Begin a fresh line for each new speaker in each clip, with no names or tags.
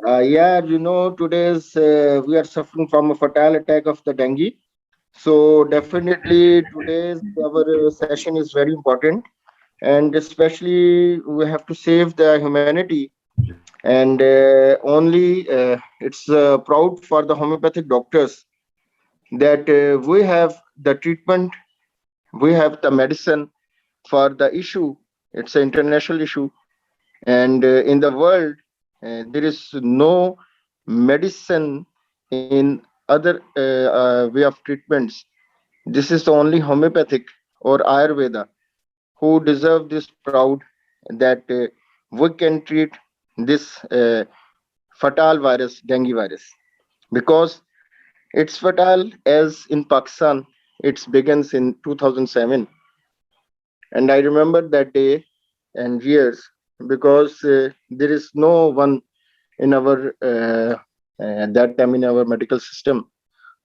Yeah, today's we are suffering from a fatal attack of the dengue. So definitely today's our session is very important, and especially we have to save the humanity. And only it's proud for the homeopathic doctors that we have the treatment, we have the medicine for the issue. It's an international issue, and in the world there is no medicine in other way of treatments. This is the only homeopathic or ayurveda who deserve this proud that we can treat this fatal virus, dengue virus, because it's fatal as in Pakistan. It begins in 2007, and I remember that day and years, because there is no one in our that time in our medical system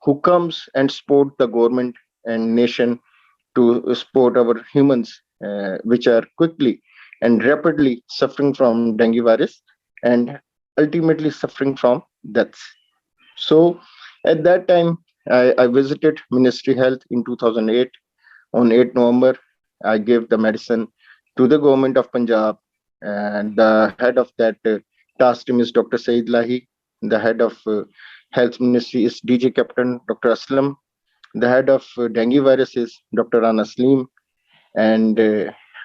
who comes and support the government and nation to support our humans, which are quickly and rapidly suffering from dengue virus and ultimately suffering from deaths. So at that time, I visited Ministry Health in 2008. On 8 November, I gave the medicine to the government of Punjab, and the head of that task team is Dr. Saeed Lahi. The head of Health Ministry is DG Captain Dr. Aslam. The head of dengue virus is Dr. Rana Saleem, and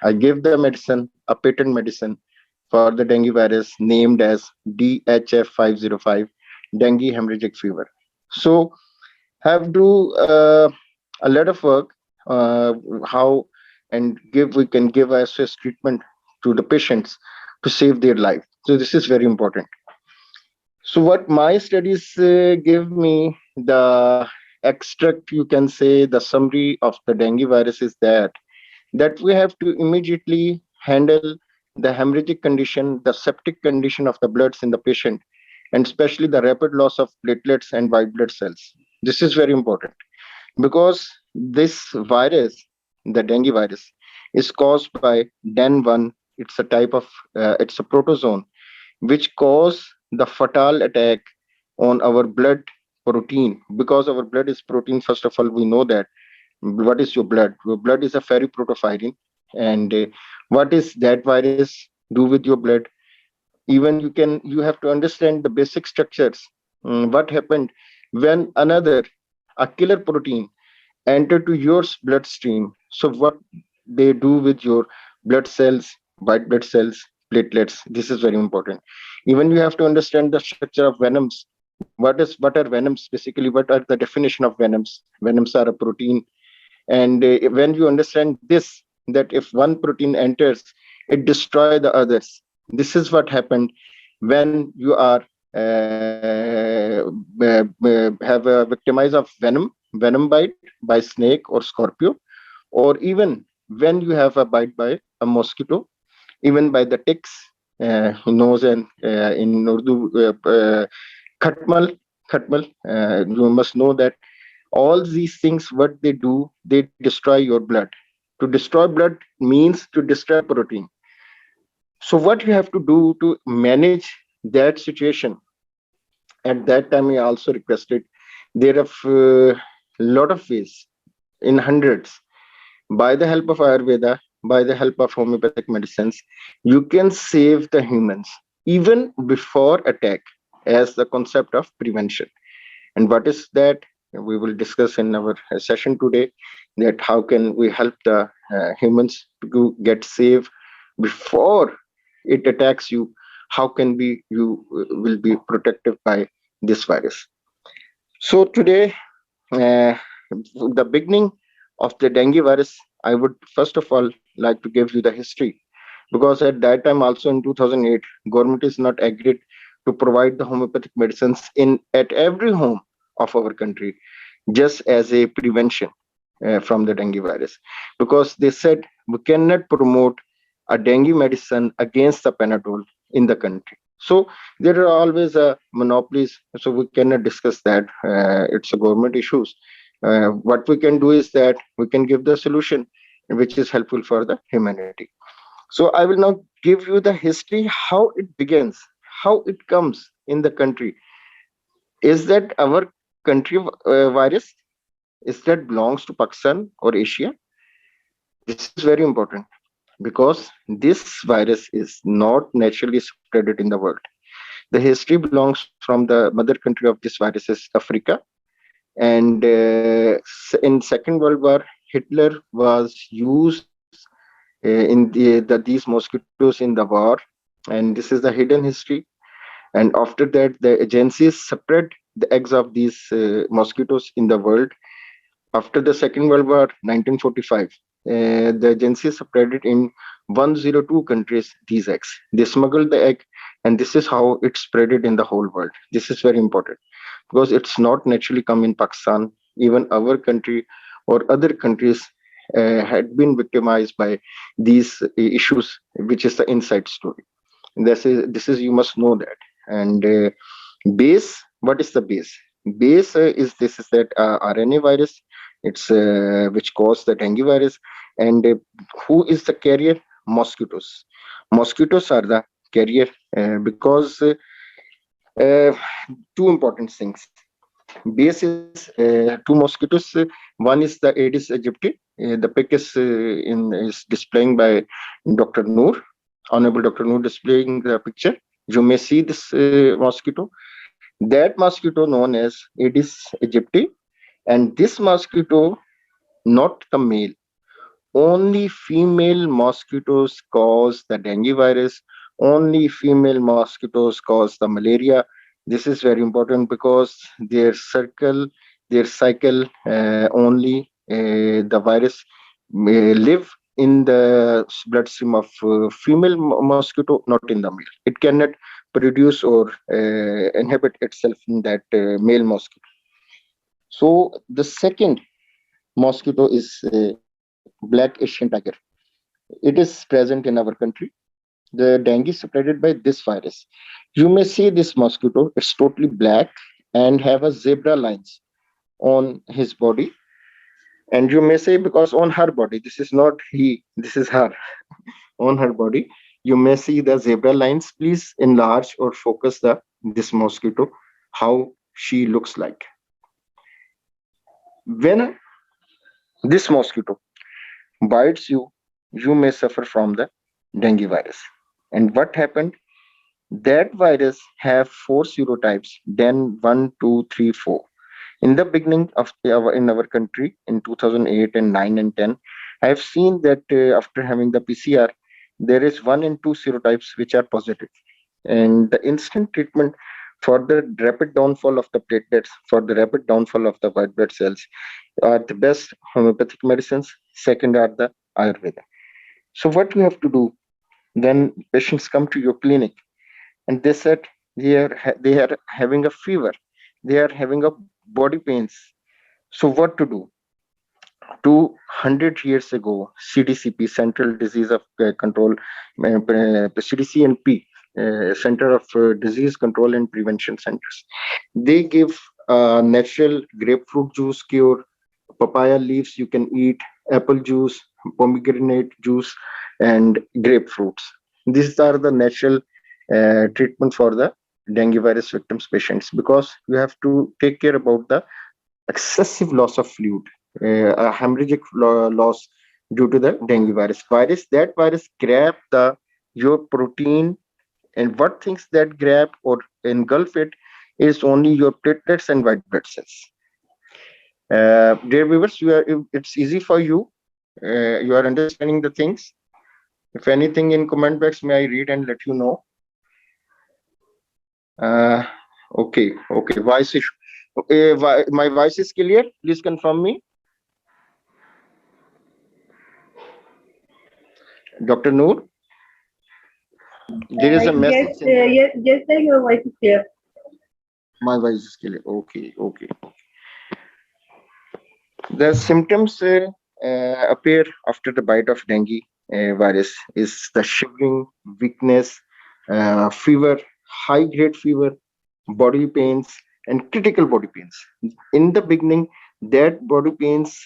I gave the medicine, a patent medicine for the dengue virus named as DHF505, dengue hemorrhagic fever. So have do a lot of work, how and give we can give access treatment to the patients to save their life. So this is very important. So what my studies give me, the extract, you can say, the summary of the dengue virus is that we have to immediately handle the hemorrhagic condition, the septic condition of the bloods in the patient, and especially the rapid loss of platelets and white blood cells. This is very important because this virus, the dengue virus, is caused by DEN1. It's a type of, it's a protozoan which cause the fatal attack on our blood protein. Because our blood is protein, first of all, we know that. What is your blood? Your blood is a ferriprotofirin. And what is that virus do with your blood? Even you have to understand the basic structures. What happened when another, a killer protein, enter to your bloodstream? So what they do with your blood cells, white blood cells, platelets? This is very important. Even you have to understand the structure of venoms. What are venoms? Basically, what are the definition of venoms? Venoms are a protein, and when you understand this, that if one protein enters, it destroy the others. This is what happened when you are have a victimize of venom bite by snake or scorpio, or even when you have a bite by a mosquito, even by the ticks, who knows, and in Urdu, khatmal. Khatmal, you must know that all these things, what they do, they destroy your blood. To destroy blood means to destroy protein. So what you have to do to manage that situation? At that time I also requested, there are a lot of ways, in hundreds, by the help of ayurveda, by the help of homeopathic medicines, you can save the humans even before attack, as the concept of prevention. And what is that? We will discuss in our session today, that how can we help the humans to get safe before it attacks you. How can be you will be protected by this virus? So today, uh, the beginning of the dengue virus, I would first of all like to give you the history, because at that time also in 2008, government is not agreed to provide the homeopathic medicines in at every home of our country, just as a prevention from the dengue virus, because they said we cannot promote a dengue medicine against the panadol in the country. So there are always monopolies, so we cannot discuss that. It's a government issues. What we can do is that we can give the solution which is helpful for the humanity. So I will now give you the history, how it begins, how it comes. in the country, is that our country virus? Is that belongs to Pakistan or Asia? This is very important because this virus is not naturally spread in the world. The history belongs from the mother country of this virus is Africa, and in Second World War, Hitler was used these mosquitoes in the war, and this is the hidden history. And after that, the agencies spread the eggs of these mosquitoes in the world. After the Second World War, 1945, the agencies spread it in 102 countries, these eggs. They smuggled the egg, and this is how it spread it in the whole world. This is very important because it's not naturally come in Pakistan. Even our country or other countries had been victimized by these issues, which is the inside story. This is you must know that. And base, what is the base? Base is this is that RNA virus. It's which cause the dengue virus. And who is the carrier? Mosquitoes. Mosquitoes are the carrier because uh, two important things. Base is two mosquitoes. One is the Aedes aegypti. The pic is displaying by Dr. Noor, Honorable Dr. Noor, displaying the picture. You may see this mosquito. That mosquito known as Aedes aegypti, and this mosquito, not the male, only female mosquitoes cause the dengue virus. Only female mosquitoes cause the malaria. This is very important because their cycle, only the virus may live in the bloodstream of female mosquito, not in the male. It cannot produce or inhibit itself in that male mosquito. So the second mosquito is black Asian tiger. It is present in our country. The dengue is spreaded by this virus. You may see this mosquito. It's totally black and have a zebra lines on his body. And you may say because on her body, this is not he, this is her. On her body, you may see the zebra lines. Please enlarge or focus the this mosquito, how she looks like. When this mosquito bites you, you may suffer from the dengue virus. And what happened? That virus have four serotypes, then one, two, three, four. In the beginning of in our country in 2008 and 9 and 10, I have seen that after having the PCR, there is one and two serotypes which are positive. And the instant treatment for the rapid downfall of the platelets, for the rapid downfall of the white blood cells, are the best homeopathic medicines. Second are the Ayurveda. So what you have to do when patients come to your clinic and they said they are having a fever, they are having a body pains. So what to do? 200 years ago, CDCP, Central Disease of Control, CDCNP, Center of Disease Control and Prevention Centers, they give natural grapefruit juice cure, papaya leaves you can eat, apple juice, pomegranate juice, and grapefruits. These are the natural treatment for the dengue virus victims patients because you have to take care about the excessive loss of fluid, a hemorrhagic loss due to the dengue virus. That virus grab the your protein, and what things that grab or engulf it is only your platelets and white blood cells. Dear viewers, it's easy for you. You are understanding the things. If anything in comment box, may I read and let you know? Uh, okay. Voice issue. Okay, my voice is clear. Please confirm me, Dr. Noor. There is a
Yes,
message in
yes, sir, your voice is clear.
my voice is clear. Okay. The symptoms appear after the bite of dengue virus is the shivering, weakness, fever, high grade fever, body pains, and critical body pains. In the beginning, That body pains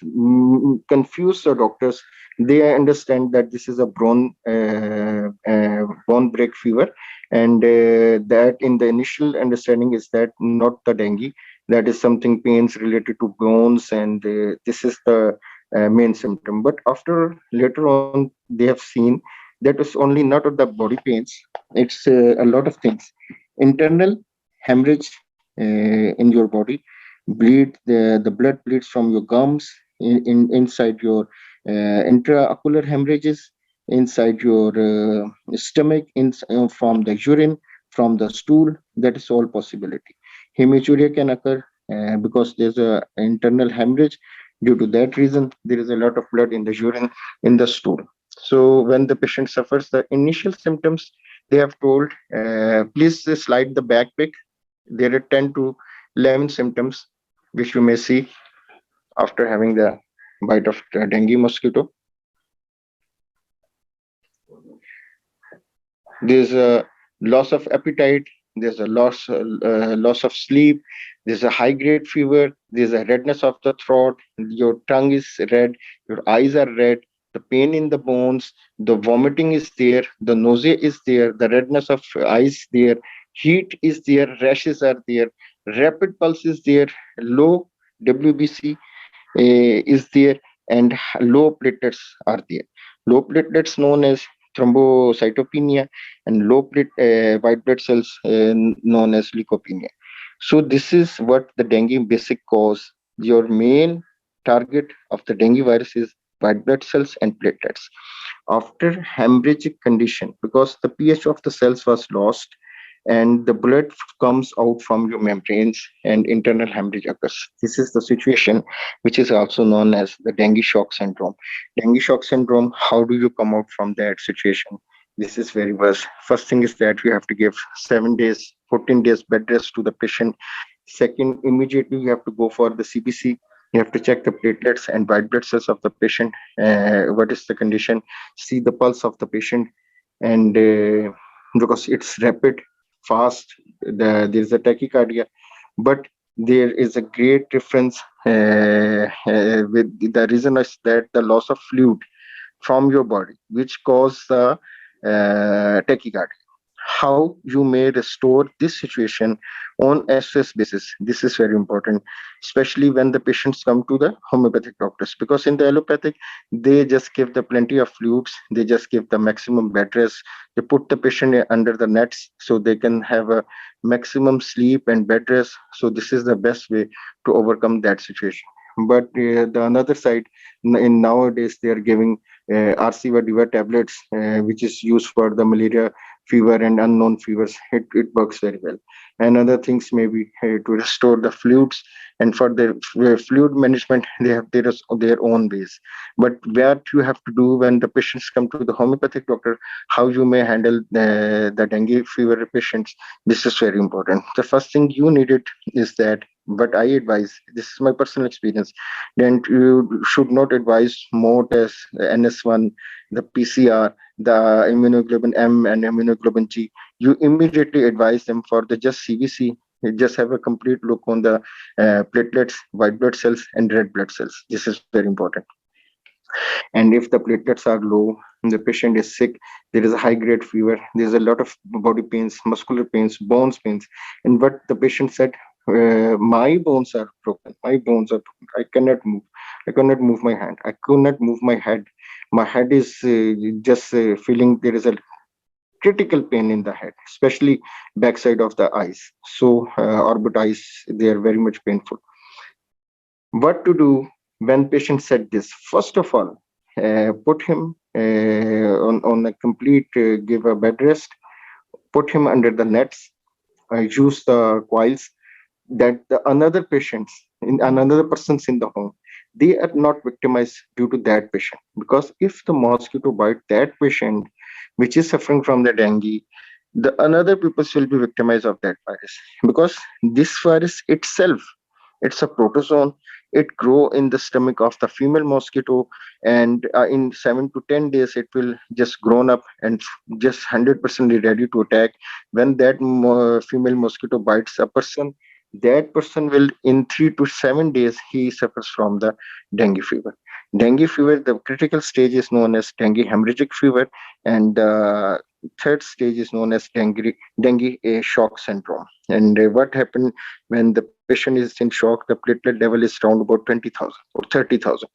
confuse the doctors. They understand that this is a bone break fever, and that in the initial understanding is that not the dengue. That is something pains related to bones, and this is the main symptom. But after later on, they have seen that is only not of the body pains. It's a lot of things. Internal hemorrhage in your body, the blood bleeds from your gums, inside your intraocular hemorrhages, inside your stomach, from the urine, from the stool. That is all possibility. Hematuria can occur because there's a internal hemorrhage. Due to that reason, there is a lot of blood in the urine, in the stool. So when the patient suffers the initial symptoms, they have told, please slide the backpack. There are 10 to 11 symptoms which you may see after having the bite of the dengue mosquito. There's a loss of appetite, there's a loss of sleep, there's a high grade fever, there's a redness of the throat, your tongue is red, your eyes are red, the pain in the bones, the vomiting is there, the nausea is there, the redness of eyes there, heat is there, rashes are there, rapid pulse is there, low WBC is there, and low platelets are there. Low platelets known as thrombocytopenia, and white blood cells known as leukopenia. So this is what the dengue basic cause. Your main target of the dengue virus is white blood cells and platelets. After hemorrhagic condition, because the pH of the cells was lost, and the blood comes out from your membranes and internal hemorrhage occurs. This is the situation which is also known as the dengue shock syndrome. Dengue shock syndrome, how do you come out from that situation? This is very worse. First thing is that you have to give 7 days, 14 days bed rest to the patient. Second, immediately you have to go for the CBC. You have to check the platelets and white blood cells of the patient. What is the condition? See the pulse of the patient, and because it's rapid, fast, there is a tachycardia, but there is a great difference with the reason is that the loss of fluid from your body, which cause the tachycardia. How you may restore this situation on SS basis. This is very important, especially when the patients come to the homeopathic doctors. Because in the allopathic, they just give the plenty of fluids, they just give the maximum bed rest, they put the patient under the nets so they can have a maximum sleep and bed rest. So this is the best way to overcome that situation. But the another side, in nowadays they are giving RC Diva tablets, which is used for the malaria fever and unknown fevers. It works very well. And other things may be to restore the fluids, and for the fluid management, they have their own ways. But what you have to do when the patients come to the homeopathic doctor, how you may handle the dengue fever patients, this is very important. The first thing you needed is that, but I advise, this is my personal experience, then you should not advise more tests, NS1, the PCR, the immunoglobulin M and immunoglobulin G. You immediately advise them for the just CBC. You just have a complete look on the platelets, white blood cells, and red blood cells. This is very important. And if the platelets are low, the patient is sick, there is a high grade fever, there's a lot of body pains, muscular pains, bones pains, and what the patient said, my bones are broken, my bones are broken, I cannot move, I cannot move my hand, I could not move my head, my head is just feeling there is a critical pain in the head, especially backside of the eyes. So orbit eyes, they are very much painful. What to do when patient said this? First of all, put him on a complete, give a bed rest, put him under the nets, use the coils, that the another patients in another persons in the home, they are not victimized due to that patient. Because if the mosquito bite that patient which is suffering from the dengue, the another people will be victimized of that virus. Because this virus itself, it's a protozoan, it grow in the stomach of the female mosquito, and in 7 to 10 days it will just grown up and just 100% ready to attack. When that female mosquito bites a person, that person will, in 3 to 7 days, he suffers from the dengue fever. Dengue fever, the critical stage is known as dengue hemorrhagic fever, and third stage is known as dengue shock syndrome. And what happened when the patient is in shock? The platelet level is around about 20,000 or 30,000,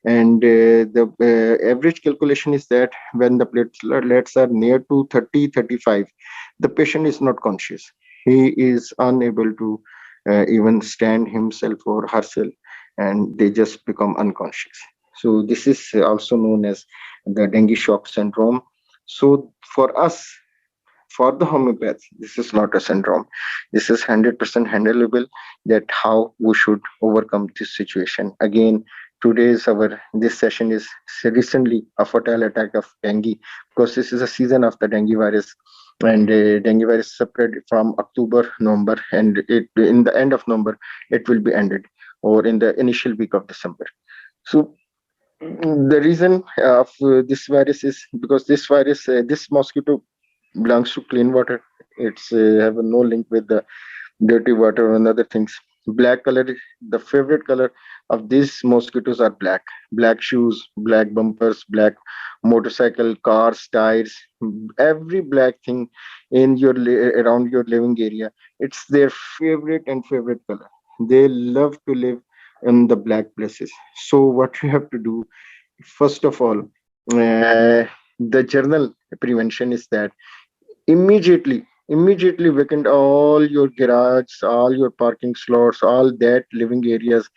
and the average calculation is that when the platelets are near to 30, 35, the patient is not conscious. He is unable to even stand himself or herself, and they just become unconscious. So this is also known as the dengue shock syndrome. So for us, for the homeopath, this is not a syndrome. This is 100% handleable. That how we should overcome this situation. Again, today's our this session is recently a fatal attack of dengue, because this is a season of the dengue virus, and dengue virus spread from October, November, and it in the end of November it will be ended, or in the initial week of December. So the reason of this virus is because this mosquito belongs to clean water. It's have no link with the dirty water and other things. Black color, the favorite color of these mosquitoes are black. Black shoes, black bumpers, black motorcycle, cars, tires, every black thing in your around your living area. It's their favorite and favorite color. They love to live in the black places. So what you have to do, first of all, the general prevention is that immediately vacant all your garage, all your parking slots, all that living areas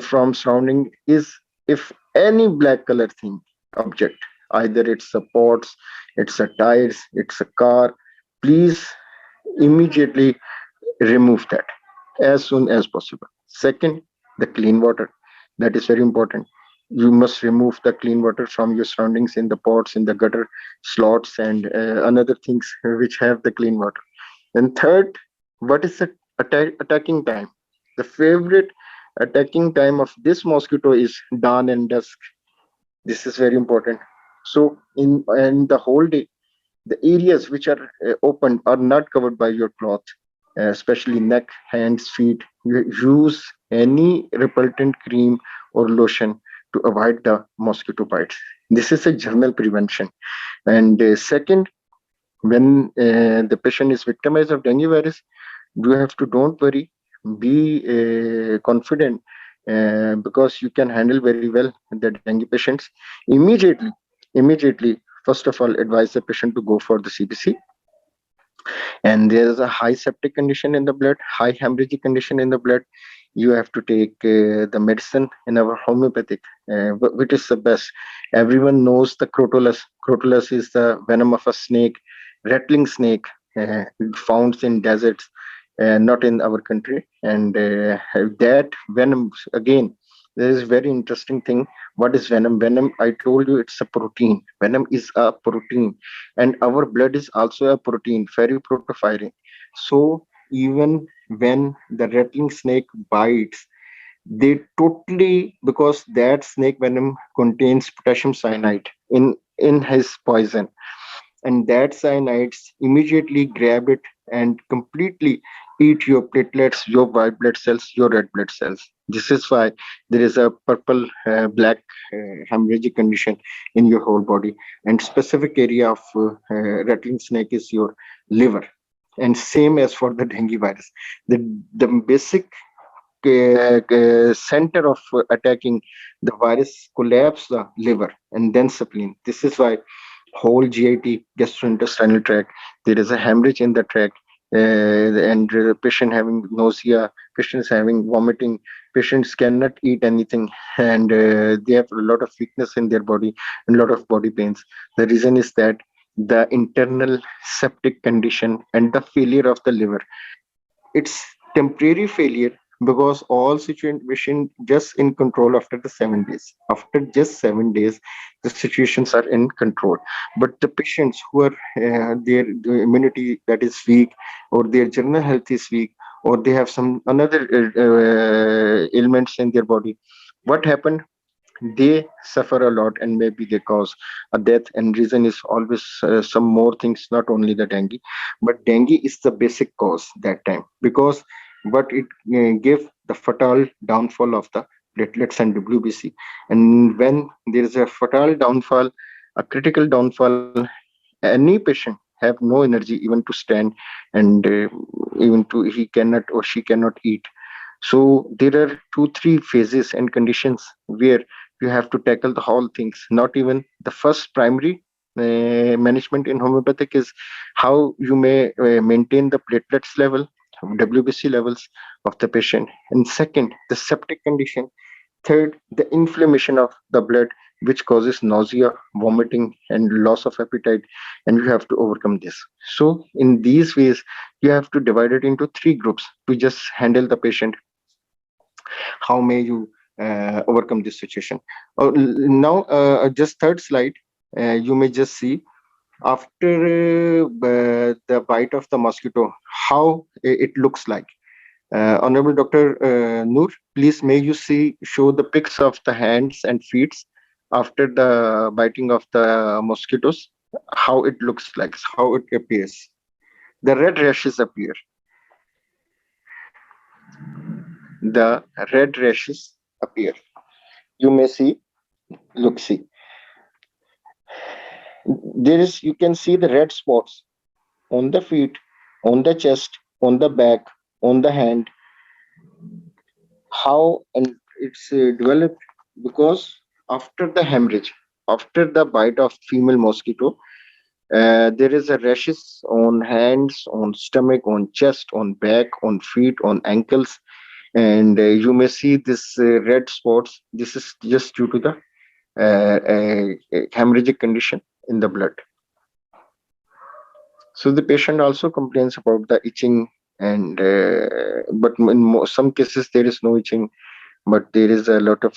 from surrounding is, if any black color thing object, either it's a pots, it's a tires, it's a car, please immediately remove that as soon as possible. Second, the clean water. That is very important. You must remove the clean water from your surroundings, in the pots, in the gutter slots, and another things which have the clean water. And third, what is the attacking time? The favorite attacking time of this mosquito is dawn and dusk. This is very important. So in the whole day, the areas which are open are not covered by your cloth, especially neck, hands, feet. You use any repellent cream or lotion to avoid the mosquito bites. This is a general prevention. And second, when the patient is victimized of dengue virus, you have to, don't worry, be confident, because you can handle very well the dengue patients. Immediately immediately first of all, advise the patient to go for the CBC. And there is a high septic condition in the blood, high hemorrhagic condition in the blood. You have to take the medicine in our homeopathic, which is the best. Everyone knows the Crotalus. Crotalus is the venom of a snake, rattling snake, found in deserts, not in our country. And that venom, again, there is very interesting thing. What is venom? Venom, I told you, it's a protein. Venom is a protein, and our blood is also a protein, very protophiring. So even when the rattling snake bites, they totally, because that snake venom contains potassium cyanide in his poison, and that cyanides immediately grab it and completely eat your platelets, your white blood cells, your red blood cells. This is why there is a purple, black hemorrhagic condition in your whole body. And specific area of rattling snake is your liver. And same as for the dengue virus. The basic center of attacking the virus collapse the liver and then spleen. This is why whole GIT, gastrointestinal tract, there is a hemorrhage in the tract, and patient having nausea, patients having vomiting, patients cannot eat anything, and they have a lot of weakness in their body and a lot of body pains. The reason is that the internal septic condition and the failure of the liver, it's temporary failure, because all situation just in control after the 7 days. After just 7 days, the situations are in control. But the patients who are their immunity that is weak, or their general health is weak, or they have some another ailments in their body, what happened? They suffer a lot, and maybe they cause a death. And reason is always some more things, not only the dengue, but dengue is the basic cause that time, because but it gave the fatal downfall of the platelets and WBC. And when there is a fatal downfall, a critical downfall, any patient have no energy even to stand, and even to he cannot or she cannot eat. So there are 2 3 phases and conditions where you have to tackle the whole things. Not even the first primary management in homeopathic is how you may maintain the platelets level, WBC levels of the patient, and second, the septic condition. Third, the inflammation of the blood, which causes nausea, vomiting, and loss of appetite, and you have to overcome this. So, in these ways, you have to divide it into 3 groups to just handle the patient. How may you overcome this situation? Now, just third slide, you may just see after the bite of the mosquito, how it looks like. Honorable Dr. Noor, please may you show the pics of the hands and feet after the biting of the mosquitoes, how it looks like, how it appears. The red rashes appear. The red rashes appear. You may see, look, see. There is, you can see the red spots on the feet, on the chest, on the back, on the hand. How and it's developed because after the hemorrhage, after the bite of female mosquito, there is a rashes on hands, on stomach, on chest, on back, on feet, on ankles, and you may see this red spots. This is just due to the hemorrhagic condition in the blood. So the patient also complains about the itching, and but in some cases there is no itching, but there is a lot of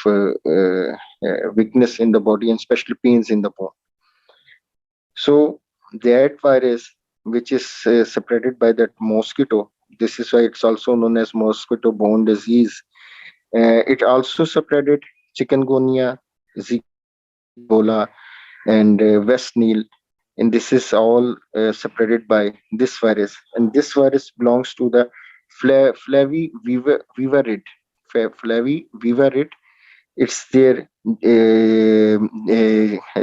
weakness in the body and especially pains in the bone. So that virus, which is separated by that mosquito, this is why it's also known as mosquito borne disease. It also separated chikungunya, Zika, Ebola, and West Nile, and this is all separated by this virus. And this virus belongs to the flavivirid. Flavivirid, it's their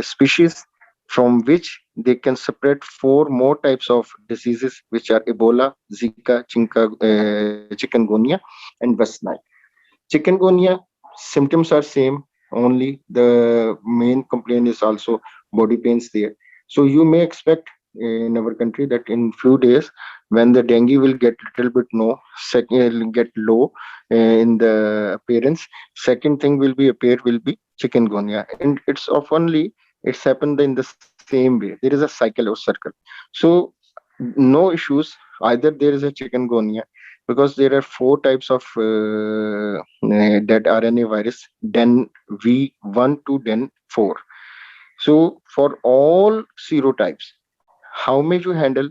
species from which they can separate 4 more types of diseases, which are Ebola, Zika, Chikungunya, and West Nile. Chikungunya symptoms are same, only the main complaint is also body pains there. So you may expect in our country that in few days when the dengue will get little bit no second get low in the appearance, second thing will be appear will be chikungunya, and it's oftenly it's happened in the same way. There is a cycle or circle. So no issues, either there is a chikungunya, because there are 4 types of that RNA virus, den V1 to den 4. So for all serotypes, how may you handle?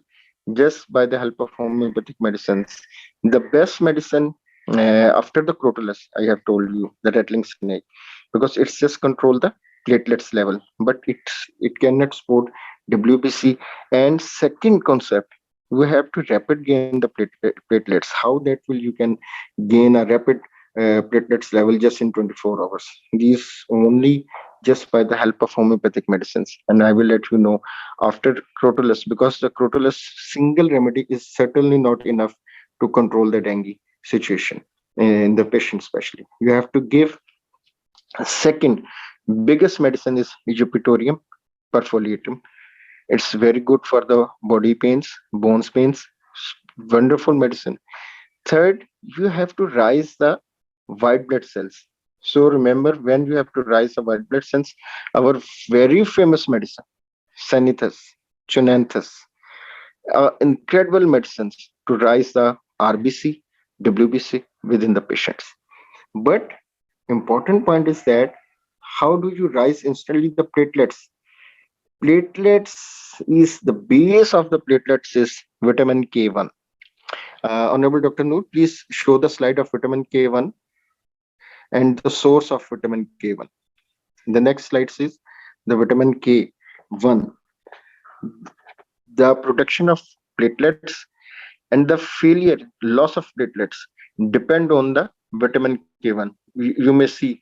Just by the help of homeopathic medicines. The best medicine after the crotalus, I have told you, the rattling snake, because it's just control the platelets level, but it cannot support WBC. And second concept, we have to rapid gain the platelets. How that will you can gain a rapid platelets level just in 24 hours? These only just by the help of homeopathic medicines, and I will let you know after crotalus, because the crotalus single remedy is certainly not enough to control the dengue situation in the patient. Especially you have to give a second biggest medicine is Eupytorium perfoliatum. It's very good for the body pains, bones pains, wonderful medicine. Third, you have to rise the white blood cells. So remember, when you have to rise the white blood cells, our very famous medicine, Sanithas, Chunanthus, incredible medicines to rise the RBC, WBC within the patients. But important point is that how do you rise instantly the platelets? Platelets is the base of the platelets is vitamin K1. Honorable Dr. Noor, please show the slide of vitamin K1 and the source of vitamin K1. The next slide is the vitamin K1, the production of platelets and the failure, loss of platelets. depend on the vitamin K1. You may see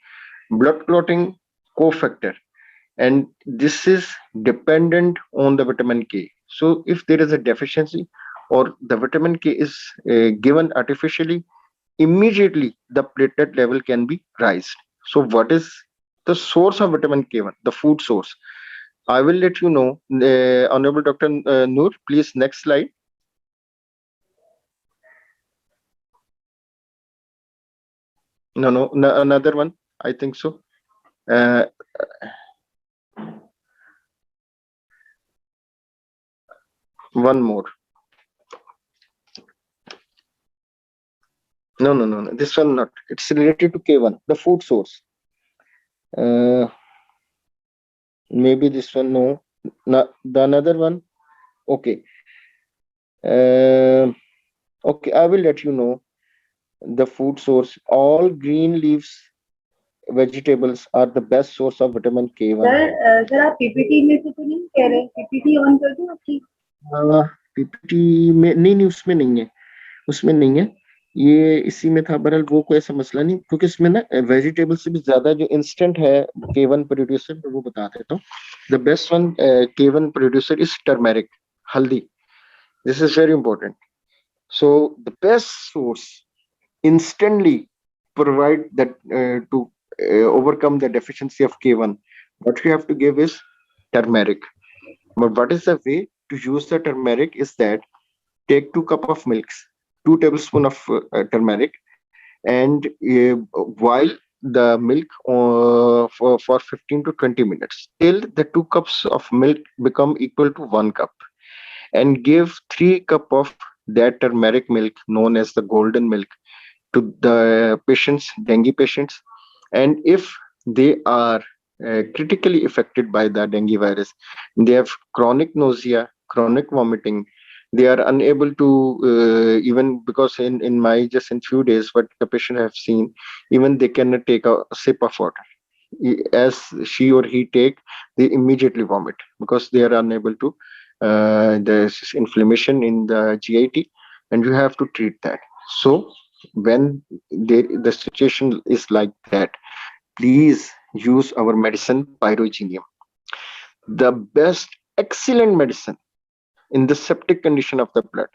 blood clotting cofactor, and this is dependent on the vitamin K. So if there is a deficiency or the vitamin K is given artificially, immediately the platelet level can be raised. So what is the source of vitamin K1? The food source. I will let you know. Honorable Dr. Noor, please next slide. No, another one. I think so. Uh, one more. No. This one not. It's related to K1, the food source. Uh, Maybe this one. No. The another one. Okay. Uh, okay. I will let you know the food source. All green leaves vegetables are the best source of vitamin K1.
Sir आप PPT में से तो नहीं कह रहे PPT on कर दो आपकी
पीपीटी में नहीं, उसमें नहीं है, उसमें नहीं है। ये इसी में था। बहरहाल वो कोई ऐसा मसला नहीं, क्योंकि इसमें ना वेजिटेबल से भी ज्यादा जो इंस्टेंट है K1 प्रोड्यूसर, मैं वो बता देता हूँ। The best one K1 producer is turmeric, haldi. This is very important. So the best source instantly provide that to overcome the deficiency of K1. What you have to give is turmeric. But what is the way to use the turmeric is that take 2 cups of milk, 2 tablespoons of turmeric, and while the milk for 15 to 20 minutes till the 2 cups of milk become equal to 1 cup, and give 3 cups of that turmeric milk known as the golden milk to the patients, dengue patients. And if they are critically affected by the dengue virus, they have chronic nausea, chronic vomiting, they are unable to even, because in my just in few days what the patient have seen, even they cannot take a sip of water. As she or he take, they immediately vomit because they are unable to, there's inflammation in the GIT, and you have to treat that. So when the situation is like that, please use our medicine pyrogenium, the best, excellent medicine in the septic condition of the blood,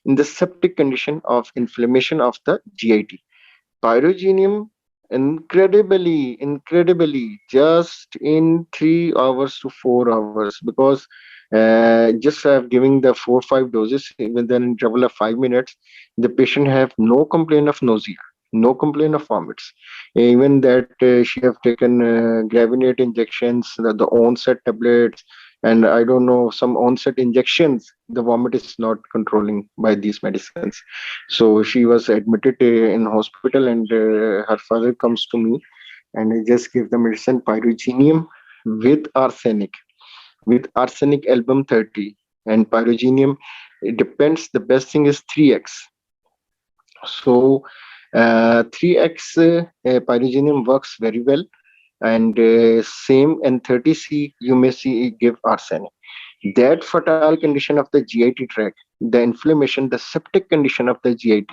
in the septic condition of inflammation of the GIT. Pyrogenium, incredibly, just in 3 hours to 4 hours, because just giving the 4 or 5 doses within interval of 5 minutes, the patient have no complaint of nausea, no complaint of vomits. Even that she have taken Gravinate injections, the onset tablets, and I don't know, some onset injections, the vomit is not controlling by these medicines. So she was admitted in hospital, and her father comes to me, and I just give the medicine pyrogenium with arsenic album 30, and pyrogenium, it depends, the best thing is 3x. So 3x pyrogenium works very well, and same, and 30C you may see give arsenic. That fertile condition of the GIT tract, the inflammation, the septic condition of the GIT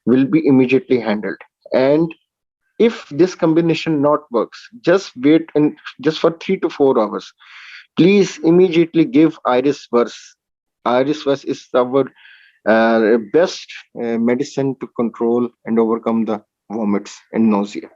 will be immediately handled. And if this combination not works, just wait and just for 3 to 4 hours. Please immediately give Iris Verse. Iris Verse is our best medicine to control and overcome the vomits and nausea.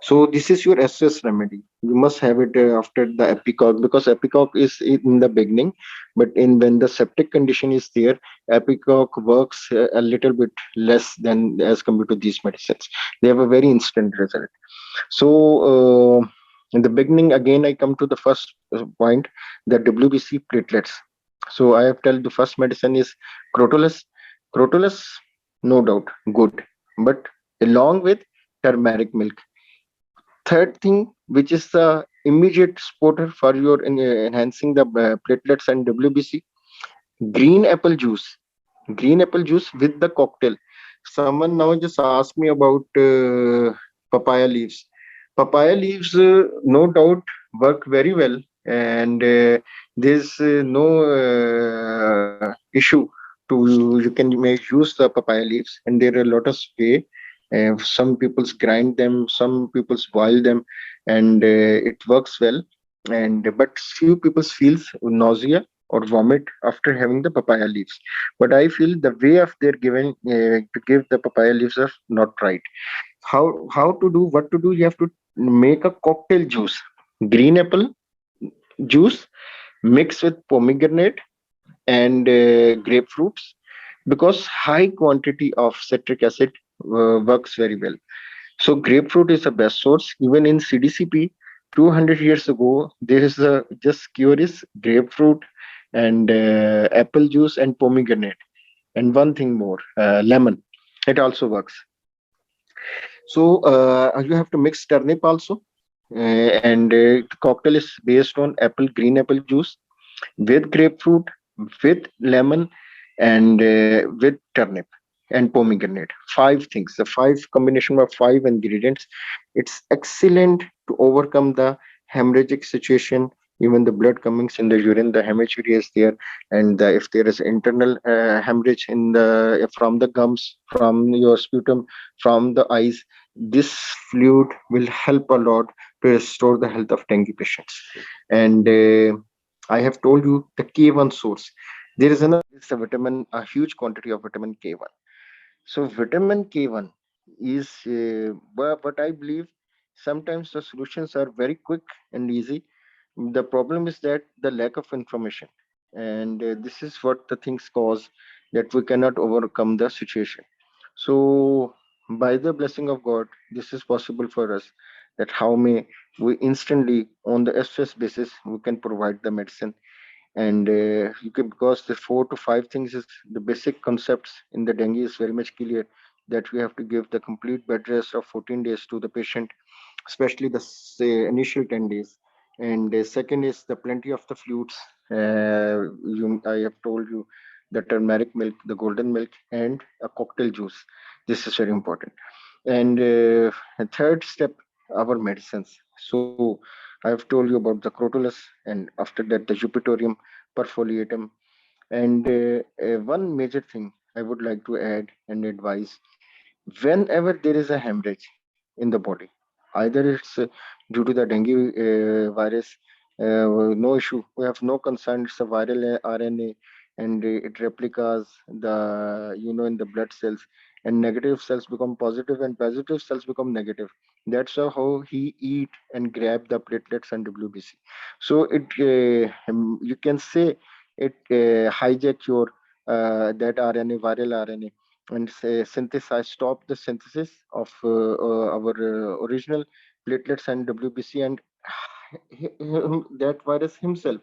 So this is your SS remedy. You must have it after the epicoc, because epicoc is in the beginning, but in when the septic condition is there, epicoc works a little bit less than as compared to these medicines. They have a very instant result. So in the beginning, again, I come to the first point, the WBC platelets. So I have told the first medicine is Crotalus. Crotalus, no doubt, good, but along with turmeric milk. Third thing, which is the immediate supporter for your enhancing the platelets and WBC, green apple juice. Green apple juice with the cocktail. Someone now just asked me about papaya leaves. Papaya leaves, no doubt, work very well, and there's no issue to, you can make use the papaya leaves, and there are a lot of way Some people's grind them, some people's boil them, and it works well. And but few people feels nausea or vomit after having the papaya leaves. But I feel the way of they're given to give the papaya leaves are not right. How to do, what to do? You have to make a cocktail juice, green apple juice mixed with pomegranate and grapefruits, because high quantity of citric acid works very well. So grapefruit is the best source. Even in CDCP, 200 years ago, there is a just cure is grapefruit and apple juice and pomegranate, and one thing more, lemon. It also works. So you have to mix turnip also, and the cocktail is based on green apple juice with grapefruit, with lemon, and with turnip and pomegranate. Five things, the five combination of five ingredients. It's excellent to overcome the hemorrhagic situation. Even the blood comings in the urine, the hematuria is there, and if there is internal hemorrhage in the from the gums, from your sputum, from the eyes, this fluid will help a lot to restore the health of dengue patients. And I have told you the K1 source. There is a vitamin, a huge quantity of vitamin K1. So vitamin K1 is what I believe. Sometimes the solutions are very quick and easy. The problem is that the lack of information, and this is what the things cause that we cannot overcome the situation. So by the blessing of God, this is possible for us. That how may we instantly on the SS basis we can provide the medicine. And you can, because the four to five things is the basic concepts in the dengue is very much clear, that we have to give the complete bed rest of 14 days to the patient, especially the say, initial 10 days. And second is the plenty of the fluids. I have told you the turmeric milk, the golden milk, and a cocktail juice. This is very important. And third step, our medicines. So I have told you about the Crotalus, and after that the Jupitorium, Perfoliatum. And one major thing I would like to add and advise: whenever there is a hemorrhage in the body, either it's due to the dengue virus, no issue, we have no concern, it's a viral RNA, and it replicas the in the blood cells, and negative cells become positive and positive cells become negative. That's how he eat and grab the platelets and WBC. So it you can say it hijack your that RNA, viral RNA, and say synthesize, stop the synthesis of our original platelets and WBC, and that virus himself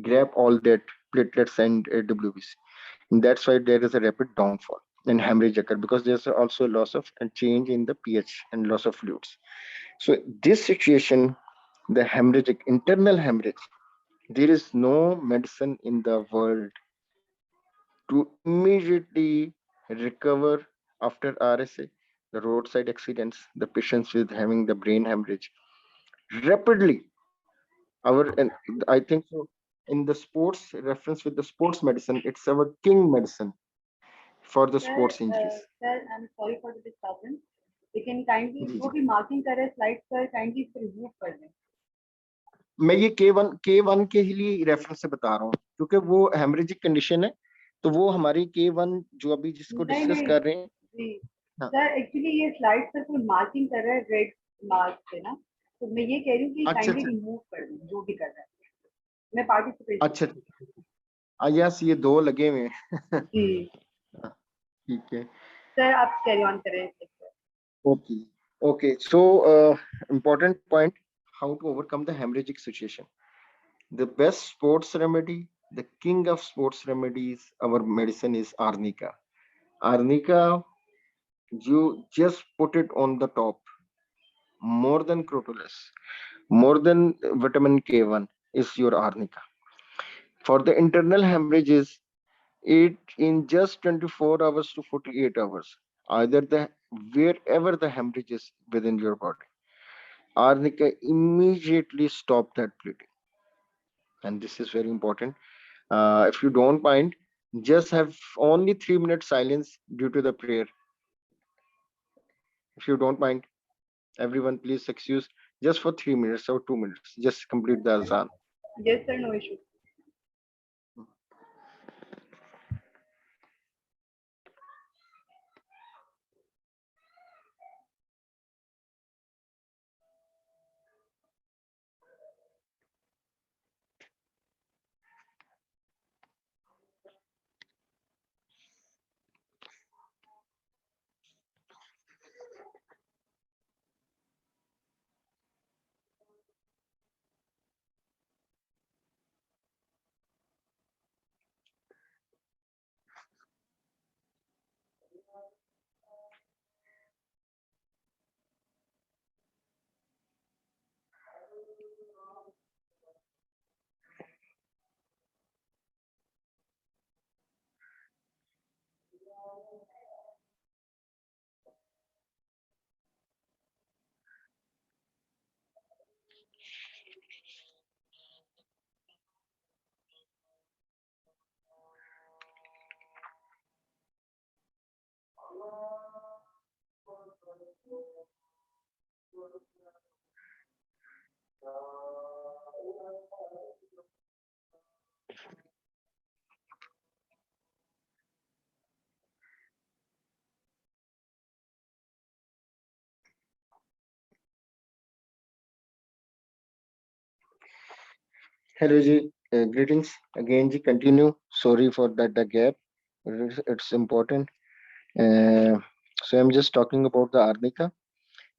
grab all that platelets and WBC. And that's why there is a rapid downfall and hemorrhage occur, because there's also a loss of and change in the pH and loss of fluids. So this situation, the hemorrhagic internal hemorrhage, there is no medicine in the world to immediately recover after RSA, the roadside accidents, the patients with having the brain hemorrhage rapidly. Our and I think so. In the sports reference with the sports medicine, it's our king medicine for the
Sir,
sports injuries.
sir, I'm sorry for the disturbance. लेकिन kindly
जी
जो
जी,
भी marking कर रहे हैं slides पर kindly इसको remove कर दें.
मैं ये के वन के ही लिए रेफरेंस से बता रहा हूँ, क्योंकि वो हेमरेजिक कंडीशन है, तो वो हमारी के 1 जो अभी जिसको
नहीं
डिस्कस
नहीं
कर रहे हैं।
जी
हाँ,
सर एक्चुअली ये स्लाइड पर कोई मार्किंग कर रहा है रेड मार्क से ना तो मैं ये कह रही हूँ कि
अच्छा
काइंडली
अच्छा
रिमूव कर दें जो भी कर रहा है मैं पार्टिसिपेट
अच्छा अच्छा, यस ये दो लगे हुए हैं।
जी
ठीक है।
सर आप कैरी ऑन करें
Okay. Okay. So, important point: how to overcome the hemorrhagic situation. The best sports remedy, the king of sports remedies, our medicine is arnica. Arnica, you just put it on the top. More than Crotalus, more than vitamin K1 is your arnica. For the internal hemorrhages, it in just 24 hours to 48 hours, either the wherever the hemorrhage is within your body, arnica immediately stop that bleeding. And this is very important. If you don't mind, just have only 3 minutes silence due to the prayer. If you don't mind, everyone, please excuse just for 3 minutes or 2 minutes. Just complete the azan.
Yes, sir, no issue.
Hello, Ji. Greetings again, Ji. Continue. Sorry for that the gap. It's important. Uh, so I'm just talking about the arnica.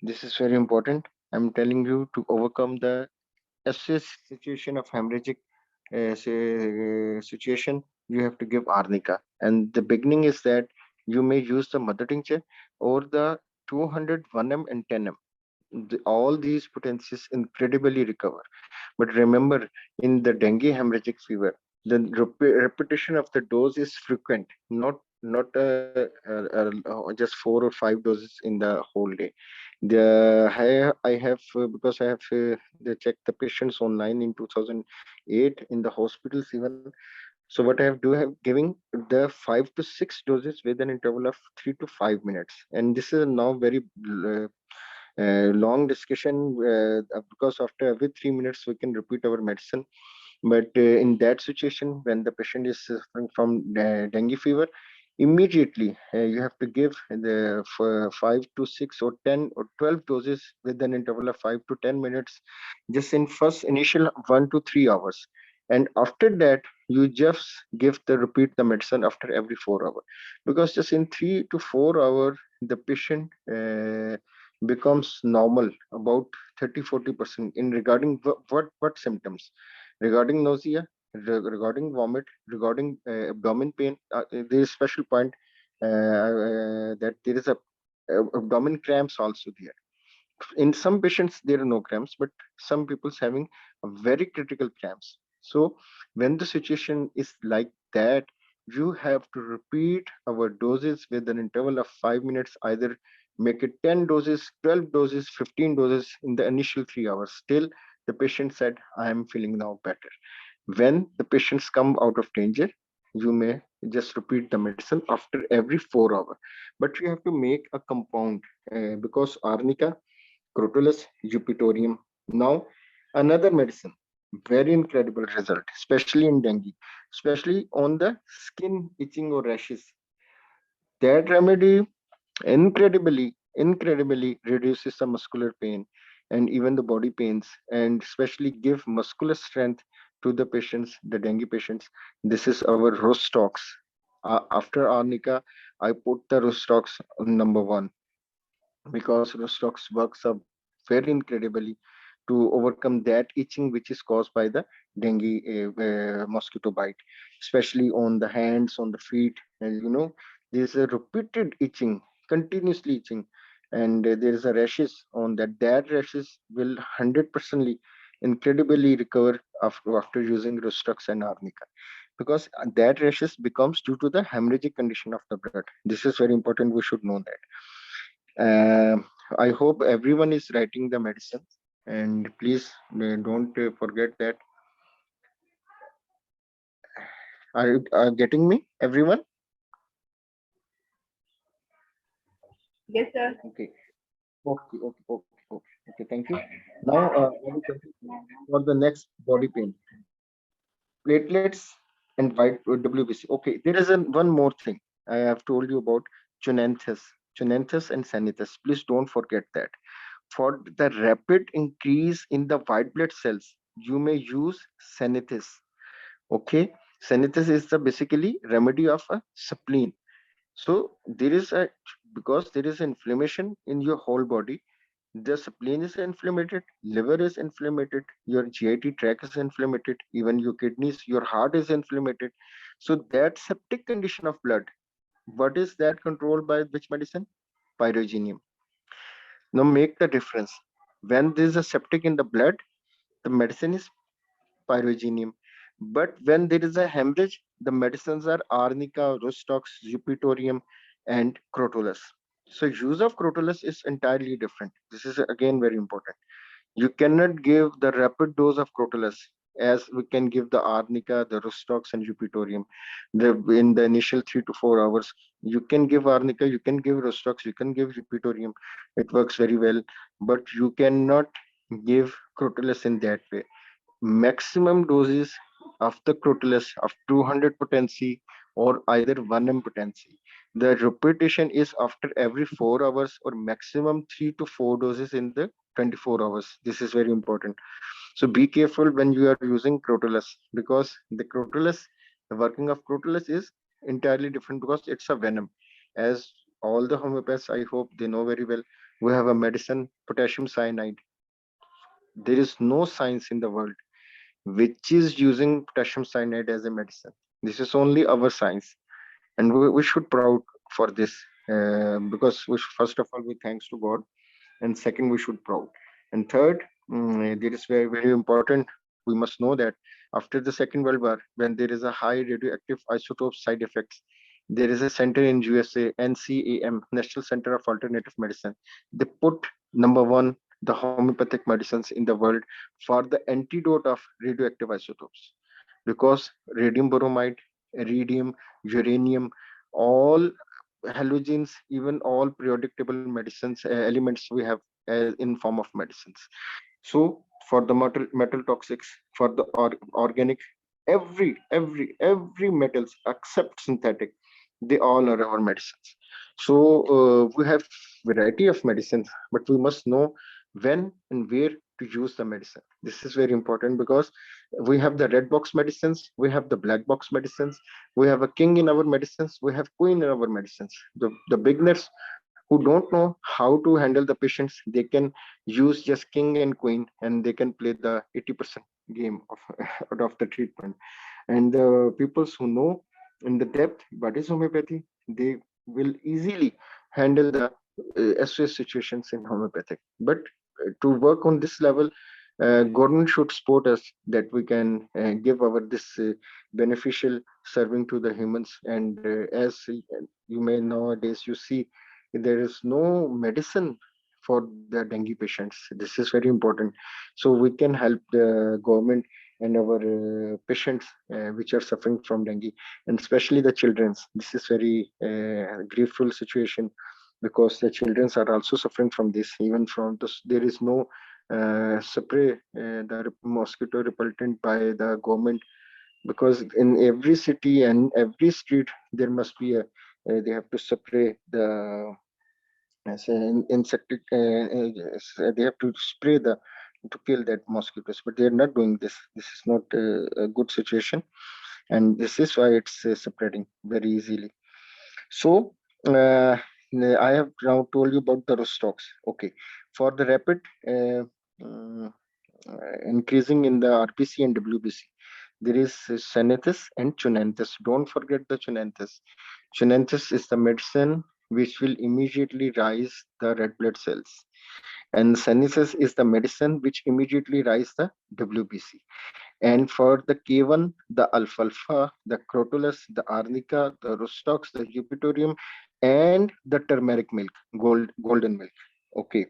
This is very important. I'm telling you to overcome the SS situation of hemorrhagic situation. You have to give arnica, and the beginning is that you may use the mother tincture or the 200 1m and 10m. All these potencies incredibly recover. But remember, in the dengue hemorrhagic fever, the repetition of the dose is frequent, not just 4 or 5 doses in the whole day. I have because I have checked the patients online in 2008 in the hospitals even. So what I have do I have giving the 5 to 6 doses with an interval of 3 to 5 minutes, and this is now very long discussion because after every 3 minutes we can repeat our medicine. But in that situation, when the patient is suffering from dengue fever, immediately you have to give the 5 to 6 or 10 or 12 doses with an interval of 5 to 10 minutes, just in first initial 1 to 3 hours. And after that, you just give the repeat the medicine after every 4 hours, because just in 3 to 4 hours the patient becomes normal about 30-40% in regarding what symptoms, regarding nausea, regarding vomit, regarding abdomen pain. There is special point that there is a abdomen cramps also there. In some patients there are no cramps, but some people's having a very critical cramps. So when the situation is like that, you have to repeat our doses with an interval of 5 minutes, either make it 10 doses, 12 doses, 15 doses in the initial 3 hours. Still the patient said, I am feeling now better. When the patients come out of danger, you may just repeat the medicine after every 4 hours. But you have to make a compound because arnica, Crotalus eupatorium. Now, another medicine, very incredible result, especially in dengue, especially on the skin itching or rashes. That remedy incredibly reduces the muscular pain and even the body pains, and especially give muscular strength to the patients, the dengue patients. This is our Rostox. After arnica, I put the Rostox on number one, because Rostox works up very incredibly to overcome that itching which is caused by the dengue mosquito bite, especially on the hands, on the feet. And there's a repeated itching, continuously itching, and there is a rashes on that. That rashes will 100% incredibly recover after using Rostox and arnica, because that rashes becomes due to the hemorrhagic condition of the blood. This is very important. We should know that. I hope everyone is writing the medicine, and please don't forget that. Are you getting me, everyone?
Yes, sir.
Okay. Okay, okay, okay, okay, okay. Thank you. Now, I will continue for the next body pain, platelets and white WBC. Okay, there is one more thing I have told you about Chonanthus, Chonanthus and Sanitus. Please don't forget that. For the rapid increase in the white blood cells, you may use Sanitus. Okay, Sanitus is the basically remedy of a spleen. So there is a, because there is inflammation in your whole body, the spleen is inflamed, liver is inflamed, your GIT tract is inflamed, even your kidneys, your heart is inflamed. So that septic condition of blood, what is that controlled by which medicine? Pyrogenium. Now make the difference. When there is a septic in the blood, the medicine is pyrogenium. But when there is a hemorrhage, the medicines are arnica, rustox, zupitorium, and crotalus. So use of crotalus is entirely different. This is again very important. You cannot give the rapid dose of crotalus as we can give the arnica, the rustox, and jupitorium. In the initial 3 to 4 hours, you can give arnica, you can give rustox, you can give jupitorium. It works very well, but you cannot give crotalus in that way. Maximum doses of the crotalus of 200 potency or either 1 m potency. The repetition is after every 4 hours or maximum 3 to 4 doses in the 24 hours. This is very important. So be careful when you are using crotalus, because the crotalus, the working of crotalus is entirely different because it's a venom. As all the homeopaths, I hope they know very well, we have a medicine, potassium cyanide. There is no science in the world which is using potassium cyanide as a medicine. This is only our science, and we should proud for this, because first of all we thanks to God, and second we should proud, and third, it is very very important. We must know that after the Second World War, when there is a high radioactive isotope side effects, there is a center in USA, NCAM, National Center of Alternative Medicine. They put number one the homeopathic medicines in the world for the antidote of radioactive isotopes, because radium bromide, iridium, uranium, all halogens, even all periodic table medicines, elements we have in form of medicines. So for the metal toxics, for the organic, every metals except synthetic, they all are our medicines. So we have variety of medicines, but we must know when and where to use the medicine. This is very important, because we have the red box medicines, we have the black box medicines, we have a king in our medicines, we have queen in our medicines. The beginners who don't know how to handle the patients, they can use just king and queen, and they can play the 80% game of out of the treatment. And the peoples who know in the depth what is homeopathy, they will easily handle the SOS situations in homeopathic. But to work on this level, government should support us that we can give our this beneficial serving to the humans. And as you may nowadays you see, there is no medicine for the dengue patients. This is very important. So we can help the government and our patients which are suffering from dengue, and especially the childrens. This is very grieful situation, because the childrens are also suffering from this. Even from this, there is no spray, the mosquito repellent by the government, because in every city and every street there must be a they have to spray the as an insectic, they have to spray the to kill that mosquitoes, but they are not doing this. This is not a good situation, and this is why it's spreading very easily. So uh, I have now told you about the Rostox. Okay, for the rapid increasing in the RPC and WBC, there is Senethus and Chunanthus. Don't forget the Chunanthus. Chunanthus is the medicine which will immediately rise the red blood cells, and Senesis is the medicine which immediately rise the WBC. And for the K1, the alfalfa, the crotalus, the arnica, the rustox, the jupitorium, and the turmeric milk, golden milk. Okay.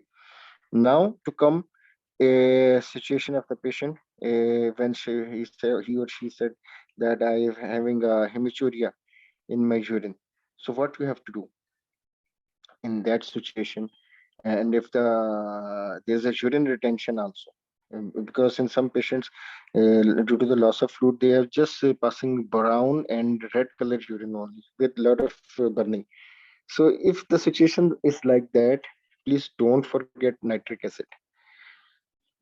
Now to come a situation of the patient, when he or she said that I am having a hematuria in my urine. So what we have to do in that situation? and if there's a urine retention also. Because in some patients, due to the loss of fluid, they are just passing brown and red colored urine only with a lot of burning. So if the situation is like that, please don't forget nitric acid.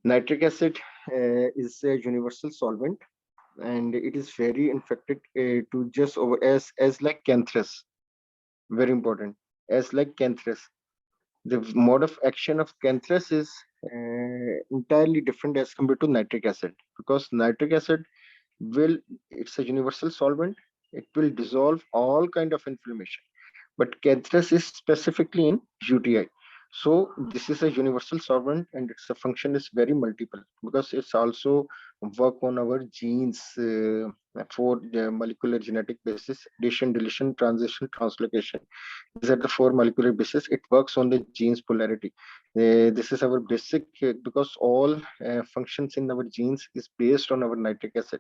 Nitric acid is a universal solvent, and it is very infected to just over as like cancerous. Very important. As like cancerous, the mode of action of cancerous is entirely different as compared to nitric acid, because nitric acid will, it's a universal solvent. It will dissolve all kind of inflammation, but cancerous is specifically in UTI. So this is a universal solvent, and its a function is very multiple, because it's also work on our genes for the molecular genetic basis: addition, deletion, transition, translocation. These are the four molecular bases. It works on the genes polarity. This is our basic, because all functions in our genes is based on our nitric acid.